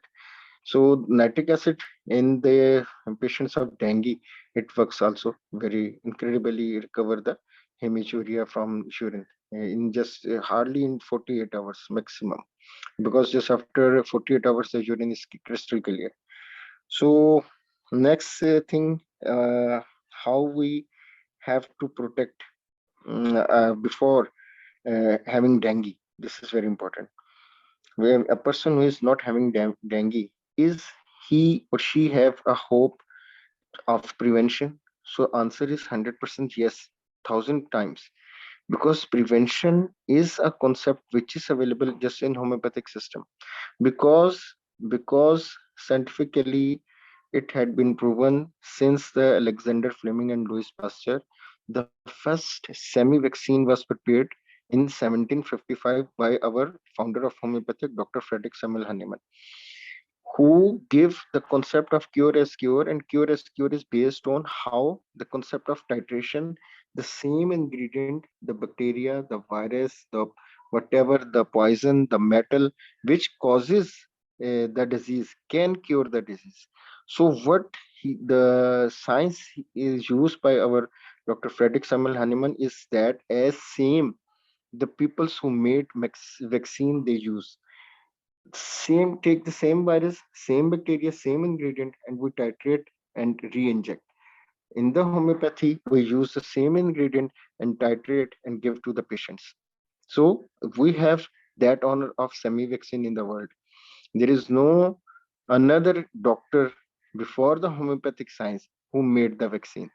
So nitric acid in the patients of dengue, it works also very incredibly recover the hematuria from urine in just hardly in 48 hours maximum, because just after 48 hours the urine is crystal clear. So next thing, how we have to protect before having dengue. This is very important. Where a person who is not having dengue, is he or she have a hope of prevention? So answer is 100% yes, 1,000 times, because prevention is a concept which is available just in homeopathic system. Because because scientifically it had been proven since the Alexander Fleming and Louis Pasteur. The first semi vaccine was prepared in 1755 by our founder of homeopathic, Dr. Frederick Samuel Hahnemann, who give the concept of cure as cure, and cure as cure is based on how the concept of titration, the same ingredient, the bacteria, the virus, the whatever, the poison, the metal which causes the disease can cure the disease. So what the science is used by our Dr. Frederick Samuel Hahnemann is that as same the peoples who made vaccine they use same, take the same virus, same bacteria, same ingredient, and we titrate and re-inject. In the homeopathy we use the same ingredient and titrate and give to the patients. So we have that honor of semi vaccine in the world. There is no another doctor before the homeopathic science who made the vaccine.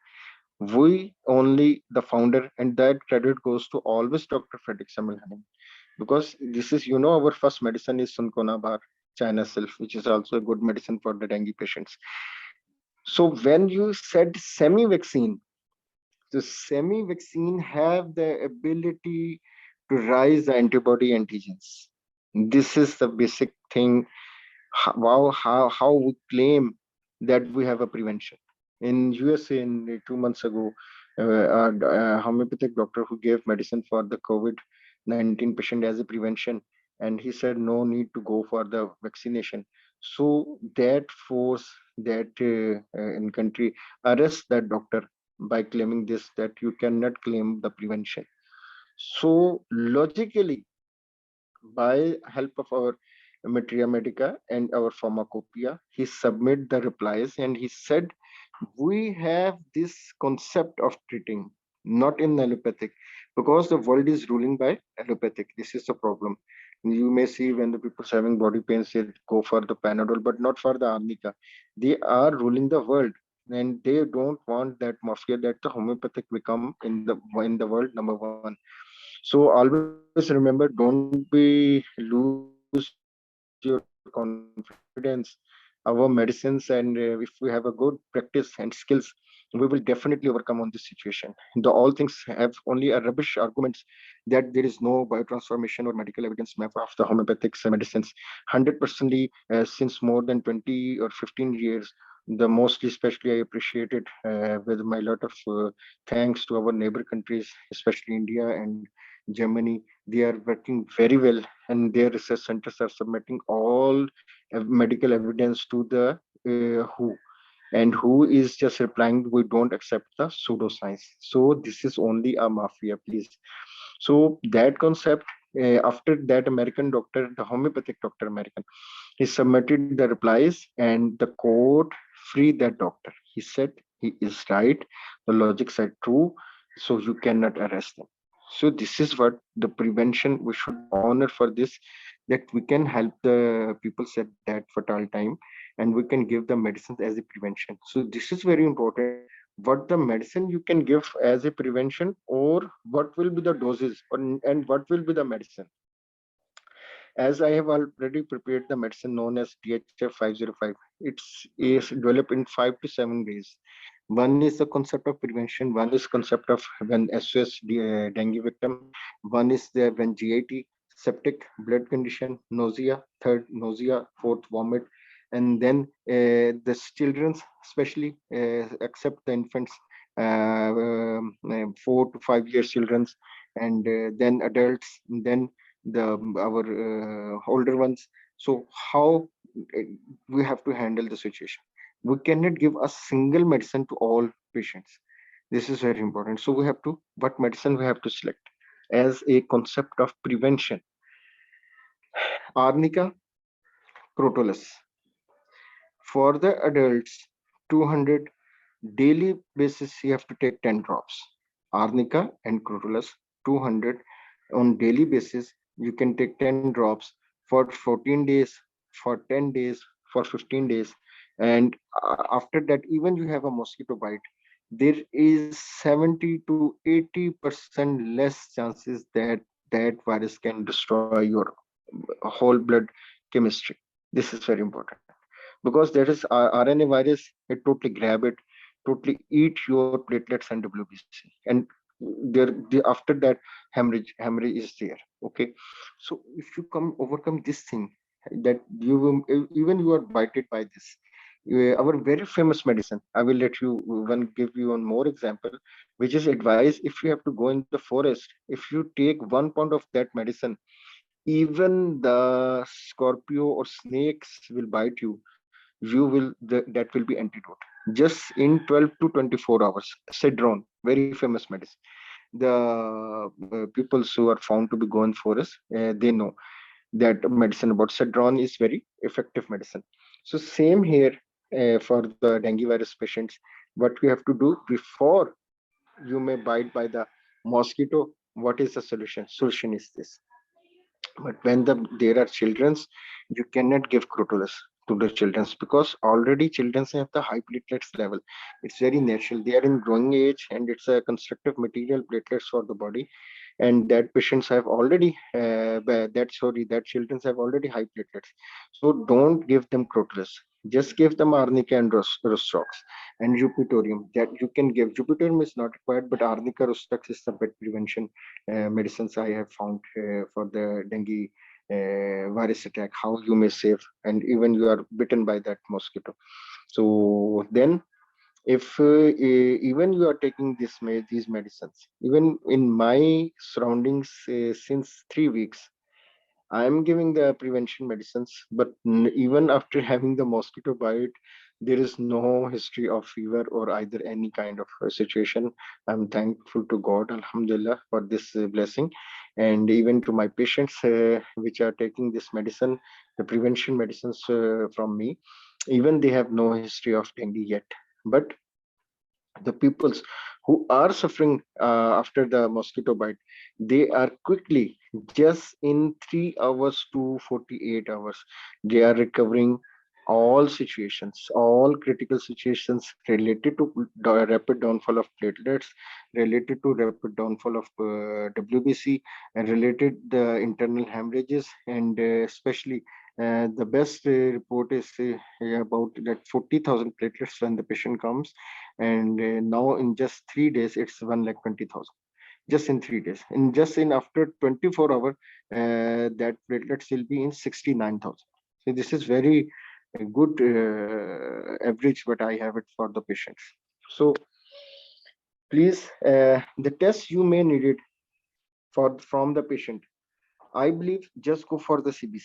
We only the founder, and that credit goes to always Dr. Frederick Samuel Hahnemann, because this is, our first medicine is Sunkona bar, China Sylph, which is also a good medicine for the dengue patients. So when you said semi vaccine, the semi vaccine have the ability to rise the antibody antigens. This is the basic thing. How we claim that we have a prevention. In USA, in 2 months ago, a homeopathic doctor who gave medicine for the COVID-19 patient as a prevention, and he said no need to go for the vaccination. So that force that in country arrest that doctor by claiming this, that you cannot claim the prevention. So logically, by help of our Materia Medica and our pharmacopoeia, he submit the replies and he said, we have this concept of treating, not in allopathic, because the world is ruling by allopathic. This is the problem. You may see when the people's having body pains, they go for the Panadol, but not for the Arnica. They are ruling the world, and they don't want that mafia that the homeopathic become in the world number one. So always remember, don't be lose your confidence. Our medicines, and if we have a good practice and skills, we will definitely overcome on this situation. The all things have only a rubbish arguments that there is no biotransformation or medical evidence map of the homeopathic medicines. 100%, since more than 20 or 15 years, the mostly especially I appreciated with my lot of thanks to our neighbor countries, especially India and Germany. They are working very well, and their research centers are submitting all medical evidence to the WHO, and who is just replying, we don't accept the pseudoscience. So this is only a mafia, please. So that concept, after that American doctor, the homeopathic doctor American, he submitted the replies and the court freed that doctor. He said he is right, the logics are true, so you cannot arrest them. So this is what the prevention we should honor for this, that we can help the people at that fertile time, and we can give the medicines as a prevention. So this is very important. What the medicine you can give as a prevention, or what will be the doses, and what will be the medicine. As I have already prepared the medicine known as DHF 505, it's is developed in 5 to 7 days. One is the concept of prevention, one is concept of when SOS dengue victim, one is the when GIT, septic, blood condition, nausea, third nausea, fourth vomit, and then the children's, especially except the infants, 4 to 5 years children's, and then adults, and then the our older ones. So how uh, we have to handle the situation? We cannot give a single medicine to all patients. This is very important. So we have to, what medicine we have to select as a concept of prevention. Arnica, Crotalus. For the adults, 200 daily basis, you have to take 10 drops. Arnica and Crotalus, 200 on daily basis. You can take 10 drops for 14 days, for 10 days, for 15 days. And after that, even you have a mosquito bite, there is 70 to 80% less chances that that virus can destroy your whole blood chemistry. This is very important, because that is RNA virus. It totally grab it, totally eat your platelets and WBC, and after that hemorrhage is there. Okay, so if you come overcome this thing, that you will, even you are bited by this. Our very famous medicine, I will let you one give you one more example, which is advice. If you have to go in the forest, if you take 1 pound of that medicine, even the scorpio or snakes will bite you, that will be antidote just in 12 to 24 hours. Cedron, very famous medicine. The people who are found to be going forest, they know that medicine about cedron is very effective medicine. So same here, for the dengue virus patients, what we have to do before you may bite by the mosquito, what is the solution? Solution is this. But when there are childrens, you cannot give Crotalus to the childrens, because already childrens have the high platelets level. It's very natural. They are in growing age, and it's a constructive material platelets for the body. And that patients have already that children have already high platelets. So don't give them Crotalus. Just give them arnica and Rostrox and Jupitorium. That you can give. Jupitorium is not required, but arnica Rostrox is the best prevention medicines I have found for the dengue virus attack, how you may save, and even you are bitten by that mosquito. So then, if even you are taking these medicines, even in my surroundings since 3 weeks, I am giving the prevention medicines, but even after having the mosquito bite, there is no history of fever or either any kind of situation. I'm thankful to God, Alhamdulillah, for this blessing. And even to my patients which are taking this medicine, the prevention medicines from me, even they have no history of dengue yet. But the peoples who are suffering after the mosquito bite, they are quickly, just in 3 hours to 48 hours, they are recovering all situations, all critical situations related to rapid downfall of platelets, related to rapid downfall of WBC, and related the internal hemorrhages, and especially the best report is about that 40,000 platelets when the patient comes, and now in just 3 days it's 1,20,000, just in 3 days. And just in after 24 hours, that platelets will be in 69,000. So this is very good average what I have it for the patients. So please, the test you may need it for from the patient, I believe just go for the CBC.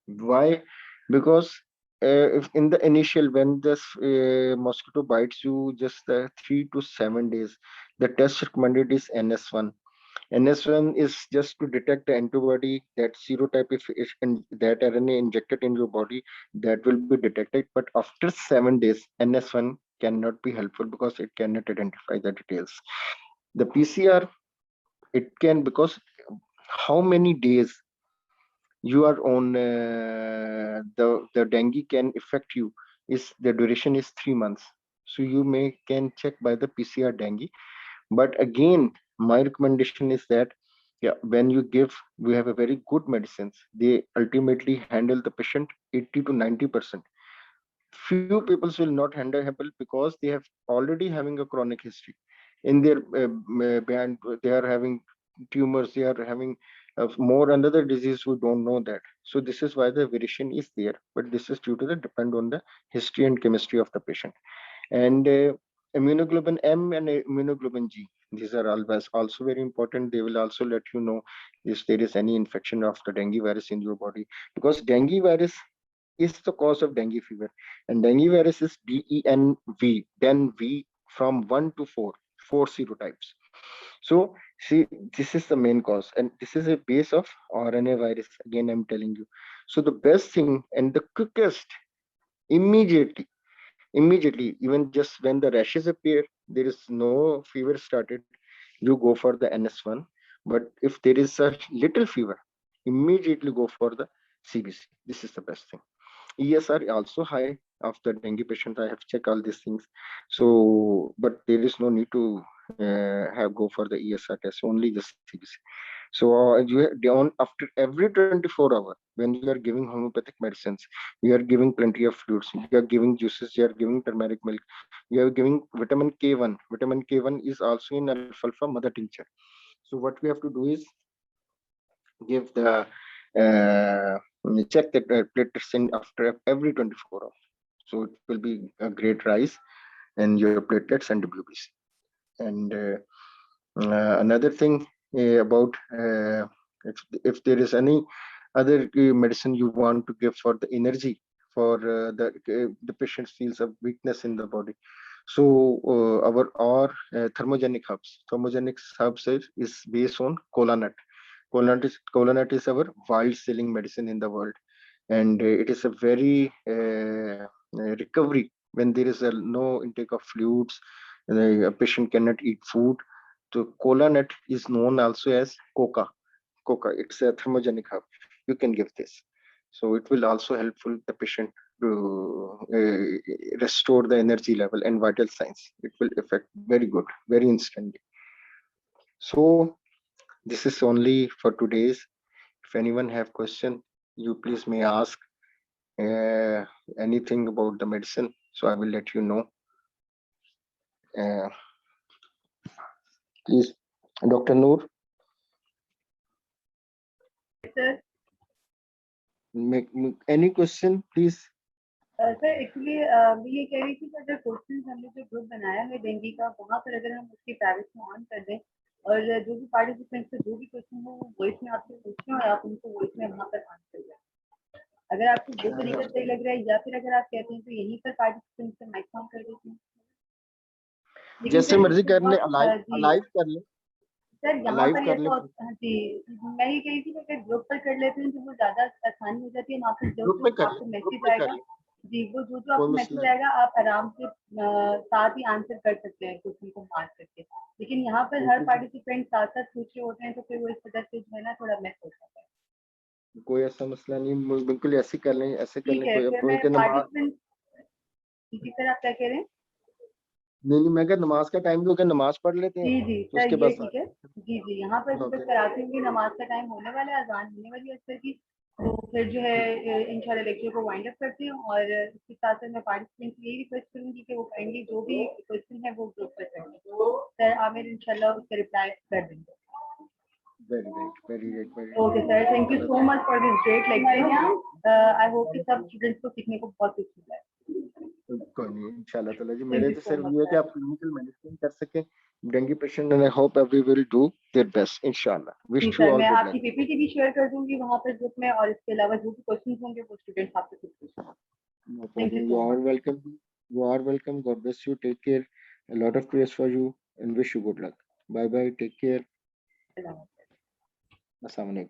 Why? Because if in the initial, when this mosquito bites you, just 3 to 7 days, the test recommended is NS1. NS1 is just to detect the antibody, that serotype, if that RNA injected in your body, that will be detected. But after 7 days, NS1 cannot be helpful because it cannot identify the details. The PCR, it can, because how many days you are on the dengue can affect you is the duration is 3 months. So you may can check by the PCR dengue. But again, my recommendation is that, yeah, when you give, we have a very good medicines. They ultimately handle the patient 80 to 90%. Few people will not handle because they have already having a chronic history in their band. They are having tumors, they are having more another disease, we don't know that. So this is why the variation is there, but this is due to the depend on the history and chemistry of the patient. And immunoglobulin M and immunoglobulin G, these are always also very important. They will also let you know if there is any infection of the dengue virus in your body, because dengue virus is the cause of dengue fever, and dengue virus is DENV, then V from 1 to 4, four serotypes. So see, this is the main cause, and this is a base of RNA virus. Again, I'm telling you. So the best thing and the quickest, immediately, even just when the rashes appear, there is no fever started, you go for the NS1. But if there is a little fever, immediately go for the CBC. This is the best thing. ESR also high of the dengue patient. I have checked all these things. So, but there is no need to have go for the ESR test, only the CBC. So on after every 24 hours, when you are giving homeopathic medicines, you are giving plenty of fluids, you are giving juices, you are giving turmeric milk, you are giving vitamin K1. Vitamin K1 is also in alfalfa mother tincture. So what we have to do is give the check the platelets in after every 24 hours. So it will be a great rise in your platelets and WBC. And another thing about if there is any other medicine you want to give for the energy, for the patient feels a weakness in the body. So our thermogenic hubs is based on kola nut. Kola nut is our wild selling medicine in the world, and it is a very recovery when there is no intake of fluids, a patient cannot eat food. So kola nut is known also as coca. It's a thermogenic hub. You can give this. So it will also helpful the patient to restore the energy level and vital signs. It will affect very good, very instantly. So this is only for today's. If anyone have question, you please may ask uh, anything about the medicine. So I will let you know. Uh, please, Dr. Noor,
Sir,
make any question, please.
Sir actually मैं ये कह रही थी कि अगर question हमने जो group बनाया है डेंगू का, वहाँ पर अगर हम उसकी प्राइवेट में ऑन कर दें और जो भी पार्टिसिपेंट से जो भी क्वेश्चन हो वो वॉइस में आपसे पूछें और आप उनको वॉइस में वहाँ पर आंसर करें। अगर आपको वो तरीका सही लग रहा है, या फिर अगर आप कहते हैं तो यहीं पर पार्टिसिपेंट से माइक ऑन कर देते हैं।
जैसे मर्जी कर ले,
जी
लाइव कर ले,
सर, यहाँ
लाइव
पर
कर ले।
हाँ जी, मैं ये कह रही थी कि अगर ग्रुप पर कर लेते हैं तो वो ज्यादा आसानी हो जाती है। वहाँ पर जो
ग्रुप में कर
आपको
ले, ग्रुप
मैसेज
में कर
आएगा,
ले,
जी वो जो
कोई
आपको
मसला
मैसेज
नहीं।
आएगा आप आराम से साथ ही आंसर कर सकते हैं क्वेश्चन को मार्क करके। लेकिन यहाँ पर हर पार्टिसिपेंट साथ साथ पूछ रहे होते हैं तो फिर वो इस वजह से जो है ना थोड़ा मैस हो जाता है।
कोई ऐसा मसला नहीं, बिल्कुल ऐसे कर लें, ऐसे कर
ठीक
लें।
है,
कोई
फिर
कोई
मैं
के नमाज,
पार्टिसिपेंट, जी सर आप क्या कह रहे हैं?
नहीं मैं क्या, नमाज का टाइम भी हो गया, नमाज पढ़ लेते हैं
जी जी
तो
सर,
उसके
ये
बाद
ठीक है। जी जी, यहाँ पर भी बस कराती हूँ, नमाज का टाइम होने वाला है, अजान होने वाली है असर की, तो फिर जो है इंशाल्लाह लेक्चर को वाइंड अप करती हूँ। और इसके साथ साथ मैं पार्टिसिपेंट से यही रिक्वेस्ट करूंगी कि वो काइंडली जो भी क्वेश्चन है वो ग्रुप पर करें, तो सर आमिर इंशाल्लाह उसका रिप्लाई कर देंगे।
Very good.
Okay sir, thank you so much for this great lecture. I hope कि सब स्टूडेंट्स को सीखने को बहुत कुछ मिला है।
कोई नहीं, इंशाल्लाह ताला जी।
Thank
मेरे
you
तो
so
सिर्फ
much,
ये है कि
sir.
आप क्लिनिकल मेडिसिन कर सकें dengue patient, and I hope every will do their best इंशाल्लाह।
जी
विश यू
सर,
ऑल
मैं
गुड
आपकी
लक।
पीपीटी भी शेयर कर दूंगी वहाँ पर ग्रुप में, और इसके अलावा जो भी क्वेश्चन होंगे वो स्टूडेंट्स आपसे पूछेंगे।
No
thank you
problem. You
so
are
much.
welcome. You are welcome. God bless you. Take care. A lot of prayers for you and wish you good luck. Bye bye. Take care.
अल्लाह हाफ़िज़।
अस्सलाम वालेकुम।